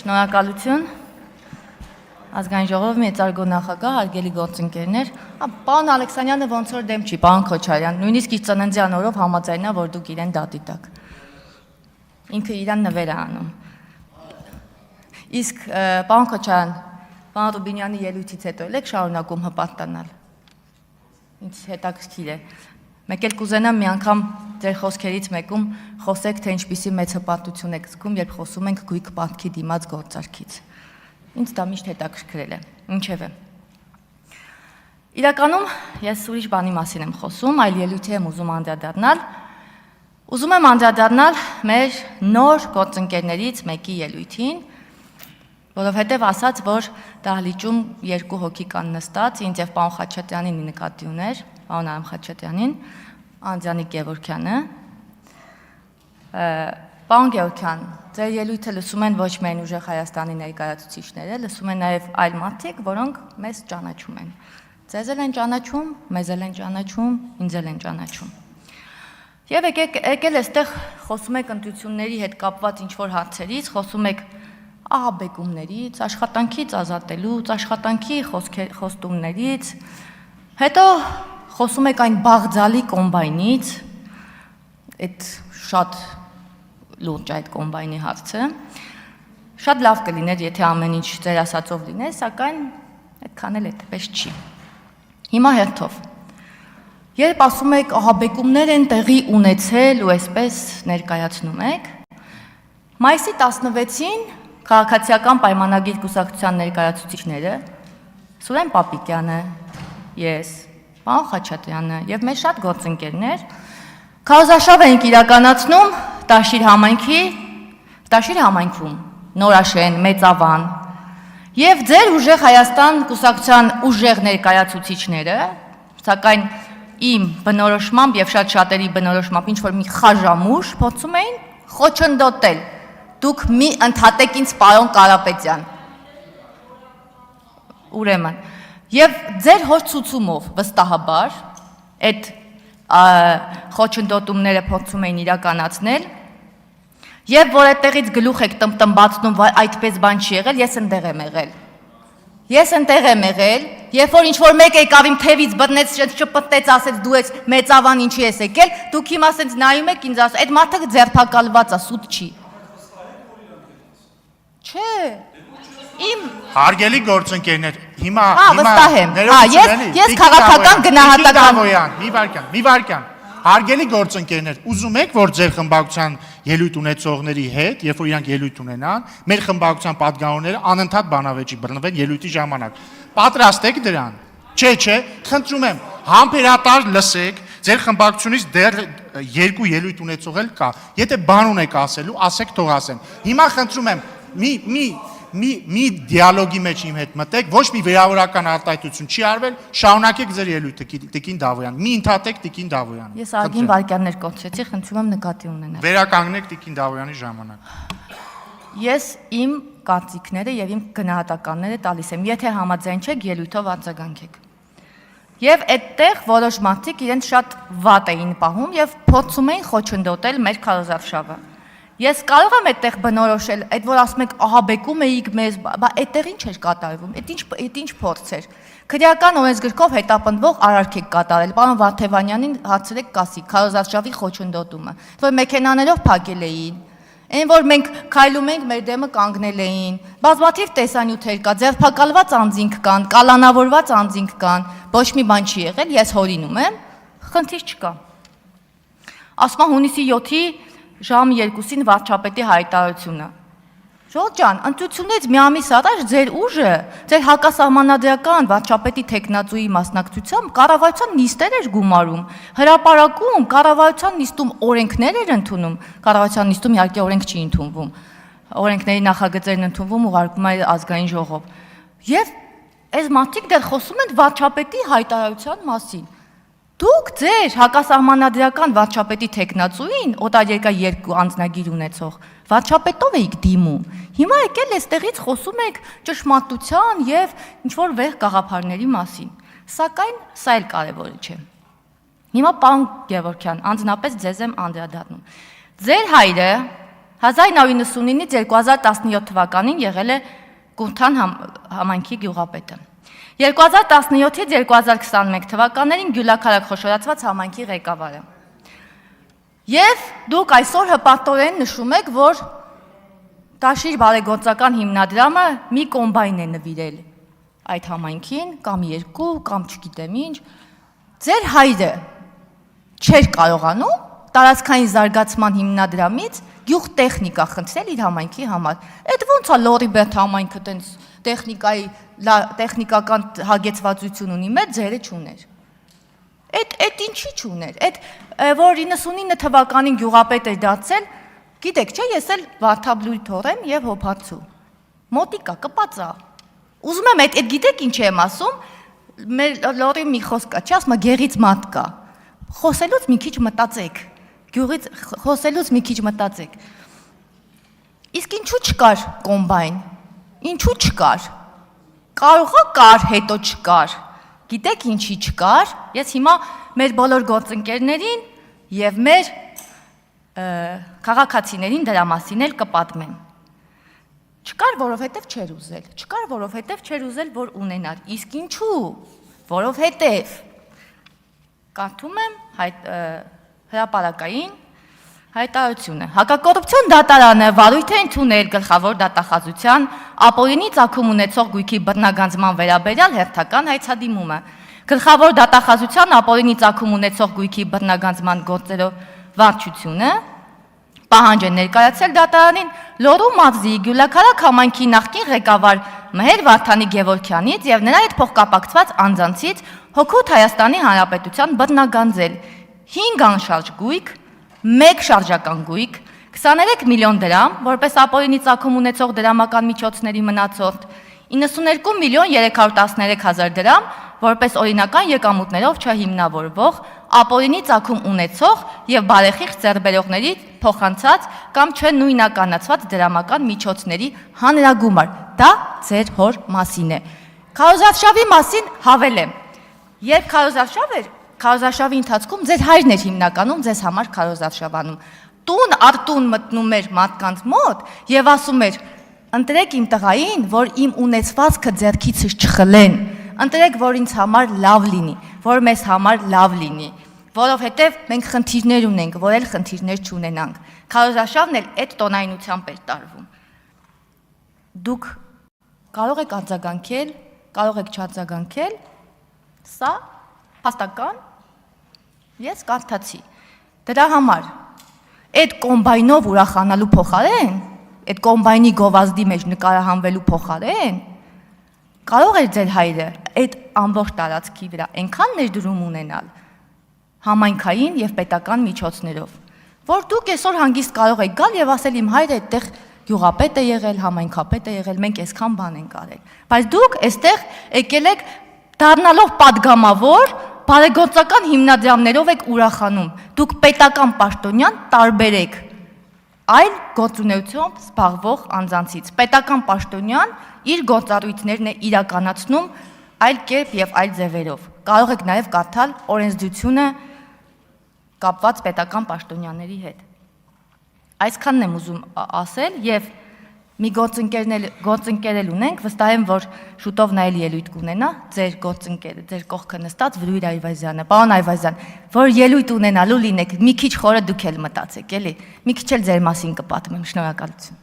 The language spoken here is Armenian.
Շնորհակալություն, ազգային ժողովի մեծարգո նախագահ, հարգելի գործընկերներ, պարոն Ալեքսանյանը ոնց որ դեմ չի, պարոն Քոչարյան, նույնիսկ իր ծննդյան օրով համաձայնա, որ դուք իրեն դատի տաք։ Ինքը իրան նվեր է անում։ Իսկ պարոն Քոչարյան, պարոն Ռուբինյանի ելույթից հետո եք շարունակում հպատանալ։ Ինձ հետաքրքիր է։ Մեկ էլ կուզենամ մի անգամ ձեր խոսքերից մեկում խոսեք, թե ինչպիսի մեծ հպատություն եք զգում, երբ խոսում ենք գույք պատքի դիմաց գործարքից։ Ինձ դա միշտ հետաքրքրել է, ինչևէ։ Իրականում ես ուրիշ բանի մասին եմ խոսում, այլ ելույթի եմ ուզում անդրադառնալ։ Ուզում եմ անդրադառնալ մեր նոր գործընկերներից մեկի ելույթին, որովհետև ասաց, որ դահլիճում երկու հոգի կան նստած, ինձ եւ պարոն Խաչատրյանին նկատի ուներ, պարոն Արամ Խաչատրյանին, Անդրանիկ Գևորգյանը։ Պարոն Գևորգյան, ձեր ելույթը լսում են ոչ միայն ուժեղ Հայաստանի ներկայացուցիչները, լսում են նաև այլ մարդիկ, որոնք մեզ ճանաչում են։ Ձեզ էլ են ճանաչում, մեզ էլ են ճանաչում, ինձ էլ են ճանաչում։ Եվ եկել այստեղ խոսում եք ընտրությունների հետ կապված ինչ-որ հարցերից, խոսում եք ահաբեկումներից, աշխատանքից ազատելուց, աշխատանքի խոստումներից, հետո խոսում եք այն բաղձալի կոմբայնից, այդ շատ լուրջ այդ կոմբայնի հարցը, շատ լավ կլիներ, եթե ամեն ինչ ձեր ասածով լիներ, սակայն այդքան էլ այդպես չի։ Հիմա հերթով, երբ ասում եք ահաբեկումներ են տեղի ունեցել ու այսպես ներկայացնում եք, մայիսի 16-ին Քաղաքացիական պայմանագիր կուսակցության ներկայացուցիչները, Սուրեն Պապիկյանը, ես, պարոն Խաչատրյանը եւ մեր շատ գործընկերներ քարոզարշավ էինք իրականացնում Տաշիր համայնքում, Նորաշեն, Մեծավան եւ ձեր ուժեղ Հայաստան կուսակցության ուժեղ ներկայացուցիչները, սակայն իմ բնորոշմամբ եւ շատ շատերի բնորոշմամբ ինչ որ մի խաժամուշ փորձում էին խոչընդոտել Դուք մի ընդհատեք ինձ պարոն Կարապետյան, ուրեմն, և ձեր հոր ցուցումով վստահաբար այդ խոչընդոտումները փորձում էին իրականացնել և որ այդտեղից գլուխ եք տնբացնում, այդպես բան չի եղել, ես ընդեղ եմ եղել։ Ես ընդեղ եմ եղել, երբ որ ինչ-որ մեկ եկավ իմ թևից բտնեց, շպտեց, ասեց դու ես Մեծավան ինչի ես եկել, դուք հիմա ասենց նայում եք ինձ ասում, այդ մարդը ձերբակալված է, սուտ չի։ Չէ, իմ... Հարգելի գործընկերներ, հիմա... վստահ եմ, ես քաղաքական գնահատական... Մի վարքյան, հարգելի գործընկերներ, ուզում եք, որ ձեր խմբակցության ելույթ ունեցողների հետ, երբ որ իրանք ելույթ ունենան, մեր խմբակցության պատգամավորները անընդհատ բանավեճի բռնվեն ելույթի ժամանակ։ Պատրաստ եք դրան։ Չէ, խնդրում եմ, համբերատար լսեք, ձեր խմբակցությունից դեռ երկու ելույթ ունեցող էլ կա։ Եթե բան ունեք ասելու, ասեք թող ասեն։ Հիմա խնդրում եմ մի դիալոգի մեջ իմ հետ մտեք, ոչ մի վերավորական արտահայտություն չի արվել, շարունակեք ձեր ելույթը, Տիկին Դավոյան, մի ընդհատեք Տիկին Դավոյանը։ Ես արգին վարքյաններ կոչեցի, խնդրում եմ նկատի ունենալ։ Վերականգնեք Տիկին Դավոյանի ժամանակ։ Ես իմ կարծիքները եւ իմ գնահատականները տալիս եմ, եթե համաձայն չեք, ելույթով արձագանքեք։ Եվ այդտեղ որոշ մարդիկ իրենց շատ վատ էին պահում եւ փորձում էին խոչընդոտել մեր քարոզարշավը։ Ես կարող եմ այդտեղ բնորոշել, այդ որ ասում եք ահաբեկում էիք մեզ, այդտեղ ինչ էր կատարվում, այդ ինչ փորձ էր։ Քրեական օրենսգրքով հետապնդվող արարք եք կատարել, պարոն Վարդևանյանին հարցրեք կասի, քարոզարշավի խոչընդոտումը, որ մեքենաներով փակել էին, այն որ մենք քայլում ենք, մեր դեմը կանգնել էին, բազմաթիվ տեսանյութեր կա, ձերբակալված անձինք կան, կալանավորված անձինք կան, ոչ մի բան չի եղել, ես հորինում եմ, խնդիր չկա։ Ասում եմ հունիսի 7-ի ժամը 2-ին վարչապետի հայտարարությունը։ Ժողովուրդ ջան, ընտրությունից մի ամիս առաջ ձեր ուժը, ձեր հակասահմանադրական վարչապետի թեկնածուի մասնակցությամբ կառավարության նիստեր էր գումարում, հրապարակում, կառավարության նիստում օրենքներ էր ընդունում, կառավարության նիստում իհարկե օրենք չի ընդունվում, օրենքների նախագծերն ընդունվում ուղարկվում է ազգային ժողով։ Եվ այս մարդիկ դեռ խոսում են վարչապետի հայտարարության մասին։ Դուք ձեր հակասահմանադրական վարչապետի թեկնածուին, օտարերկրյա երկու անձնագիր ունեցող, վարչապետով էիք դիմում։ Հիմա եկել այստեղից խոսում եք ճշմարտության եւ ինչ-որ վեհ գաղափարների մասին։ Սակայն սա էլ կարևորը չէ։ Հիմա պարոն Գևորգյան, անձնապես ձեզ եմ անդրադառնում։ Ձեր հայրը 1999-ից 2017 թվականին եղել է Կունթան համայնքի գյուղապետը։ 2017-ից 2021 թվականներին Գյուլաքարակ խոշորացված համայնքի ղեկավարը։ Եվ դուք այսօր հպատորեն նշում եք, որ Տաշիր բարեգործական հիմնադրամը մի կոմբայն է նվիրել այդ համայնքին, կամ 2, կամ չգիտեմ ինչ, ձեր հայրը չէր կարողանում տարածքային զարգացման հիմնադրամից գյուղ տեխնիկա խնդրել իր համայնքի համար։ Այդ ո՞նց է լորիբերտ համայնքը տենց տեխնիկական հագեցվածություն ունի, մեր ձերը չուներ։ Այդ ինչի չուներ։ Այդ որ 99 թվականին գյուղապետ էր դարձել, գիտեք, չէ, ես էլ Վարդապլույի թոռ եմ եւ հոփացու։ Մոտիկա կպածա։ Ուզում եմ այդ գիտեք ինչ եմ ասում, մեր լորի մի խոսք կա, չի ասում գեղից մատ կա։ Խոսելուց մի քիչ մտածեք։ Գյուղից խոսելուց մի քիչ մտածեք։ Իսկ ինչու չկար կոմբայն։ Ինչու չկար։ Կարողա կար, հետո չկար։ Գիտեք ինչի չկար։ Ես հիմա մեր բոլոր գործընկերներին եւ մեր քաղաքացիներին դրա մասին էլ կպատմեմ։ Չկար, որովհետև չէր ուզել։ Չկար, որովհետև չէր ուզել, որ ունենար։ Իսկ ինչու։ Որովհետև կարդում եմ հրապարակային հայտարարությունը։ Հակակոռուպցիոն դատարանը վարույթ է ընդունել գլխավոր դատախազության ապօրինի ծագում ունեցող գույքի բռնագանձման վերաբերյալ հերթական հայցադիմումը։ Գլխավոր դատախազության ապօրինի ծագում ունեցող գույքի բռնագանձման գործերով վարչությունը պահանջ է ներկայացել դատարանին Լոռու մարզի Գյուլաքարակ համայնքի նախկին ղեկավար Մհեր Վարդանի Գևորգյանից եւ նրա հետ փոխկապակցված անձանցից հօգուտ Հայաստանի Հանրապետության բռնագանձել 5 անշարժ գույք, 1 շարժական գույք, 23 միլիոն դրամ, որպես ապօրինի ծագում ունեցող դրամական միջոցների մնացորդ, 92 միլիոն 313 հազար դրամ, որպես օրինական եկամուտներով չհիմնավորվող, ապօրինի ծագում ունեցող եւ բարեխիղճ ձեռբերողների փոխանցած կամ չնույնականացված դրամական միջոցների հանրագումար։ Դա ձեր հոր մասին է։ Քարոզարշավի մասին հավելեմ։ Երբ քարոզարշավ էր, քարոզարշավի ընթացքում ձեր հայրն էր հիմնականում ձեզ համար քարոզարշավանում։ Տուն առ տուն մտնում էր մարդկանց մոտ եւ ասում էր. «Ընտրեք իմ տղային, որ իմ ունեցվածքը ձեռքիցս չխլեն, ընտրեք, որ ինձ համար լավ լինի, որ մեզ համար լավ լինի, որովհետեւ մենք խնդիրներ ունենք, որ էլ խնդիրներ չունենանք»։ Քարոզարշավն էլ այդ տոնայնությամբ էր տարվում։ Դուք կարող եք արձագանքել, կարող եք չարձագանքել, սա հաստական ես կարդացի։ Դրա համար այդ կոմբայնով ուրախանալու փոխարեն, այդ կոմբայնի գովազդի մեջ նկարահանվելու փոխարեն, կարող էր ձեր հայրը այդ ամբողջ տարածքի վրա այնքան ներդրում ունենալ համայնքային եւ պետական միջոցներով, որ դուք այսօր հանգիստ կարող եք գալ եւ ասել իմ հայրը այդտեղ գյուղապետ է եղել, համայնքապետ է եղել, մենք այսքան բան ենք արել։ Բայց դուք այստեղ եկել եք դառնալով падգամավոր, բարեգործական հիմնադրամներով եք ուրախանում։ Դուք պետական պաշտոնյան տարբերեք այլ գործունեությամբ զբաղվող անձանցից։ Պետական պաշտոնյան իր գործառույթներն է իրականացնում այլ կերպ եւ այլ ձևերով։ Կարող եք նաեւ կարդալ օրենսդրությունը կապված պետական պաշտոնյաների հետ։ Այսքանն եմ ուզում ասել եւ մի գործընկերել ունենք, վստահ եմ, որ շուտով նա էլ ելույթ կունենա, ձեր գործընկերը, ձեր կողքը նստած Վրույր Այվազյանը, պարոն Այվազյան, որ ելույթ ունենալու լինեք, մի քիչ խորը դուք էլ մտածեք, էլի, մի քիչ էլ ձեր մասին կպատմեմ, շնորհակալություն։